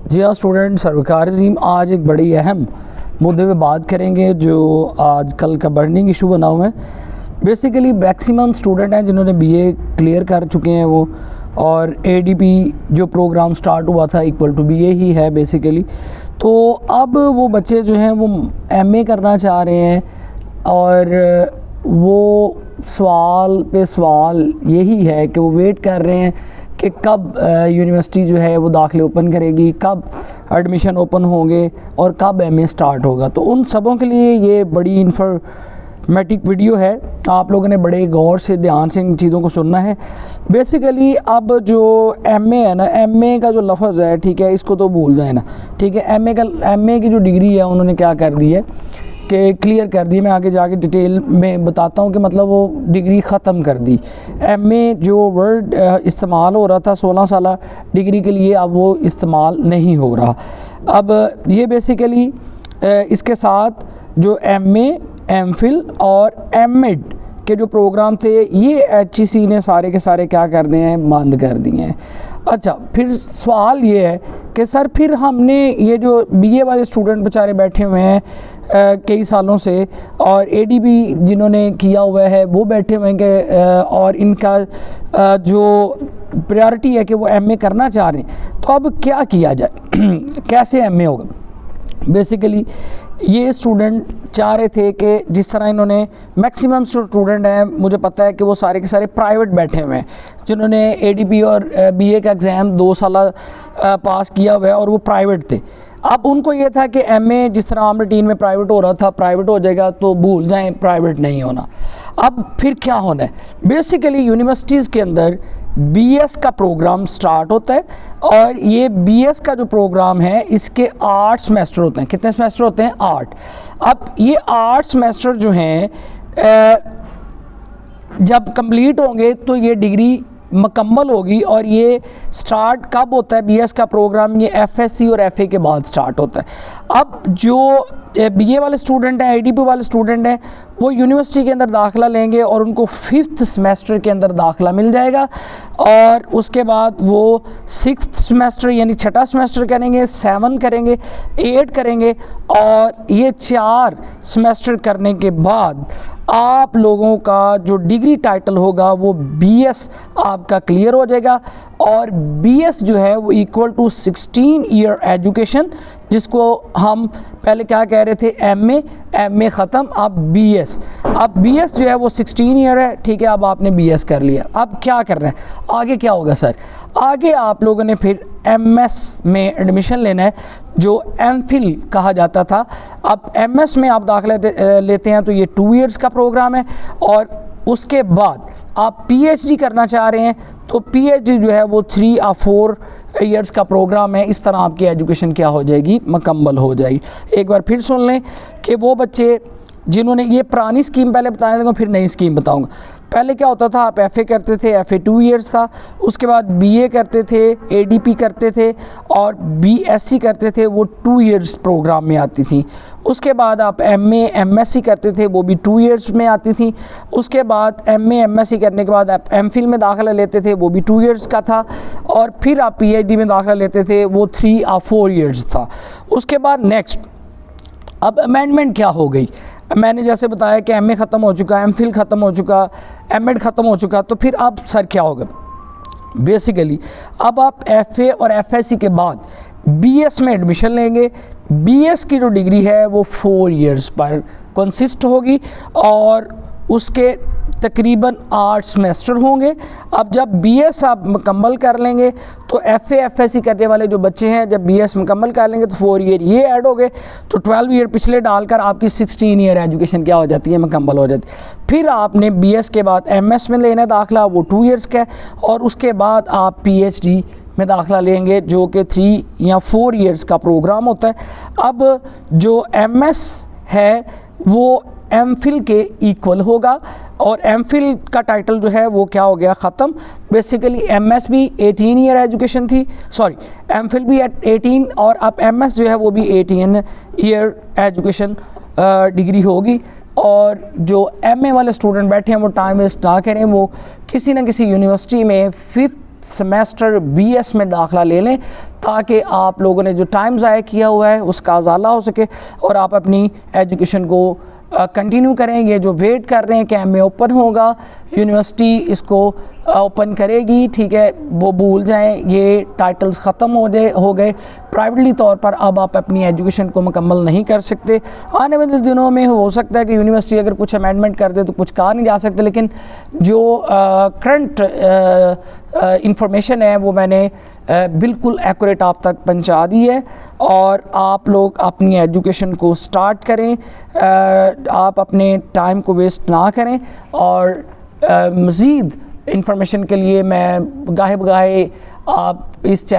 जी हाँ स्टूडेंट, सरकार अजीम आज एक बड़ी अहम मुद्दे पे बात करेंगे जो आजकल का बर्निंग इशू बना हुआ है। बेसिकली मैक्सिमम स्टूडेंट हैं जिन्होंने बीए क्लियर कर चुके हैं वो, और एडीपी जो प्रोग्राम स्टार्ट हुआ था इक्वल टू बीए ही है बेसिकली। तो अब वो बच्चे जो हैं वो एमए करना चाह रहे हैं और वो सवाल पे सवाल यही है कि वो वेट कर रहे हैं कि कब यूनिवर्सिटी जो है वो दाखिले ओपन करेगी, कब एडमिशन ओपन होंगे और कब एमए स्टार्ट होगा। तो उन सबों के लिए ये बड़ी इन्फॉर्मेटिव वीडियो है। आप लोगों ने बड़े गौर से ध्यान से इन चीज़ों को सुनना है। बेसिकली अब जो एमए है ना, एमए का जो लफ्ज़ है, ठीक है, इसको तो भूल जाए ना, ठीक है। एमए की जो डिग्री है उन्होंने क्या कर दी है कि क्लियर कर दी। मैं आगे जाके डिटेल में बताता हूँ कि मतलब वो डिग्री ख़त्म कर दी। एमए जो वर्ड इस्तेमाल हो रहा था 16 साल डिग्री के लिए, अब वो इस्तेमाल नहीं हो रहा। अब ये बेसिकली इसके साथ जो एमए, एमफिल और एमएड के जो प्रोग्राम थे ये एचईसी ने सारे के सारे क्या कर दिए हैं, बंद कर दिए हैं। अच्छा, फिर सवाल ये है कि सर फिर हमने ये जो बीए वाले स्टूडेंट बेचारे बैठे हुए हैं कई सालों से, और एडीपी जिन्होंने किया हुआ है वो बैठे हुए हैं कि और इनका जो प्रायोरिटी है कि वो एमए करना चाह रहे हैं, तो अब क्या किया जाए कैसे एमए होगा। बेसिकली ये स्टूडेंट चाह रहे थे कि जिस तरह इन्होंने मैक्सिमम स्टूडेंट हैं, मुझे पता है कि वो सारे के सारे प्राइवेट बैठे हुए हैं जिन्होंने एडीपी और बीए का एग्ज़ाम 2 साल पास किया हुआ है और वो प्राइवेट थे। अब उनको ये था कि एमए जिस तरह आम रूटीन में प्राइवेट हो रहा था, प्राइवेट हो जाएगा तो भूल जाएं प्राइवेट नहीं होना। अब फिर क्या होना है, बेसिकली यूनिवर्सिटीज़ के अंदर बीएस का प्रोग्राम स्टार्ट होता है और ये बीएस का जो प्रोग्राम है इसके 8 सेमेस्टर होते हैं। कितने सेमेस्टर होते हैं? 8। अब ये 8 सेमेस्टर जो हैं जब कंप्लीट होंगे तो ये डिग्री मुकम्मल होगी। और ये स्टार्ट कब होता है बीएस का प्रोग्राम? ये एफएससी और एफए के बाद स्टार्ट होता है। अब जो बीए वाले स्टूडेंट हैं, एडीपी वाले स्टूडेंट हैं, वो यूनिवर्सिटी के अंदर दाखिला लेंगे और उनको 5th सेमेस्टर के अंदर दाखिला मिल जाएगा और उसके बाद वो 6th सेमेस्टर यानी 6ठा सेमेस्टर करेंगे, 7 करेंगे, 8 करेंगे और ये 4 सेमेस्टर करने के बाद आप लोगों का जो डिग्री टाइटल होगा वो बीएस आपका क्लियर हो जाएगा। और बीएस जो है वो इक्वल टू 16 ईयर एजुकेशन, जिसको हम पहले क्या कह रहे थे, एमए ख़त्म, अब बीएस। अब बीएस जो है वो 16 ईयर है, ठीक है। अब आपने बीएस कर लिया, अब क्या कर रहे हैं, आगे क्या होगा सर? आगे आप लोगों ने फिर एमएस में एडमिशन लेना है जो एमफिल कहा जाता था। अब एमएस में आप दाखिला लेते हैं तो ये 2 इयर्स का प्रोग्राम है और उसके बाद आप पीएचडी करना चाह रहे हैं तो पीएचडी जो है वो 3 या 4 ईयर्स का प्रोग्राम है। इस तरह आपकी एजुकेशन क्या हो जाएगी, मुकम्मल हो जाएगी। एक बार फिर सुन लें कि वो बच्चे जिन्होंने ये पुरानी स्कीम पहले बताने लगा, फिर नई स्कीम बताऊंगा। पहले क्या होता था, आप एफए करते थे, एफए 2 इयर्स था, उसके बाद बीए करते थे, एडीपी करते थे और बीएससी करते थे, वो 2 इयर्स प्रोग्राम में आती थी। उसके बाद आप एमए एमएससी करते थे, वो भी 2 इयर्स में आती थी। उसके बाद एमए एमएससी करने के बाद आप एमफिल में दाखिला लेते थे, वो भी 2 इयर्स का था। और फिर आप पीएचडी में दाखिला लेते थे, वो 3 या 4 इयर्स था। उसके बाद नेक्स्ट अब अमेंडमेंट क्या हो गई, मैंने जैसे बताया कि एमए ख़त्म हो चुका, एमफिल ख़त्म हो चुका, एमएड ख़त्म हो चुका, तो फिर अब सर क्या होगा? बेसिकली अब आप एफए और एफएससी के बाद बीएस में एडमिशन लेंगे। बीएस की जो डिग्री है वो 4 इयर्स पर कंसिस्ट होगी और उसके तकरीबन 8 सेमेस्टर होंगे। अब जब बीएस आप मुकम्मल कर लेंगे तो एफए एफएससी करने वाले जो बच्चे हैं जब बीएस मुकम्मल कर लेंगे तो 4 ईयर ये ऐड हो गए, तो 12 ईयर पिछले डालकर आपकी 16 ईयर एजुकेशन क्या हो जाती है, मुकम्मल हो जाती है। फिर आपने बीएस के बाद एमएस में लेना दाखिला, वो 2 इयर्स का है और उसके बाद आप पीएचडी में दाखिला लेंगे जो कि 3 या 4 इयर्स का प्रोग्राम होता है। अब जो एमएस है वो एमफिल के इक्वल होगा और एमफिल का टाइटल जो है वो क्या हो गया, ख़त्म। बेसिकली एमएस भी 18 ईयर एजुकेशन थी, सॉरी एमफिल भी 18 और अब एमएस जो है वो भी 18 ईयर एजुकेशन डिग्री होगी। और जो एमए वाले स्टूडेंट बैठे हैं वो टाइम वेस्ट ना करें, वो किसी न किसी यूनिवर्सिटी में 5th सेमेस्टर BS में दाखिला ले लें, ताकि आप लोगों ने जो टाइम ज़ाया किया हुआ है उसका अजाला हो सके और आप अपनी एजुकेशन को कंटिन्यू करें। ये जो वेट कर रहे हैं कि एमए ओपन होगा, यूनिवर्सिटी इसको ओपन करेगी, ठीक है, वो भूल जाएं, ये टाइटल्स ख़त्म हो गए। प्राइवेटली तौर पर अब आप अपनी एजुकेशन को मुकम्मल नहीं कर सकते। आने वाले दिनों में हो सकता है कि यूनिवर्सिटी अगर कुछ अमेंडमेंट कर दे तो कुछ कहा नहीं जा सकते, लेकिन जो करंट इंफॉर्मेशन है वो मैंने बिल्कुल एक्यूरेट आप तक पहुंचा दी है। और आप लोग अपनी एजुकेशन को स्टार्ट करें, आप अपने टाइम को वेस्ट ना करें। और मज़ीद इंफॉर्मेशन के लिए मैं गाहे बगाहे आप इस चैनल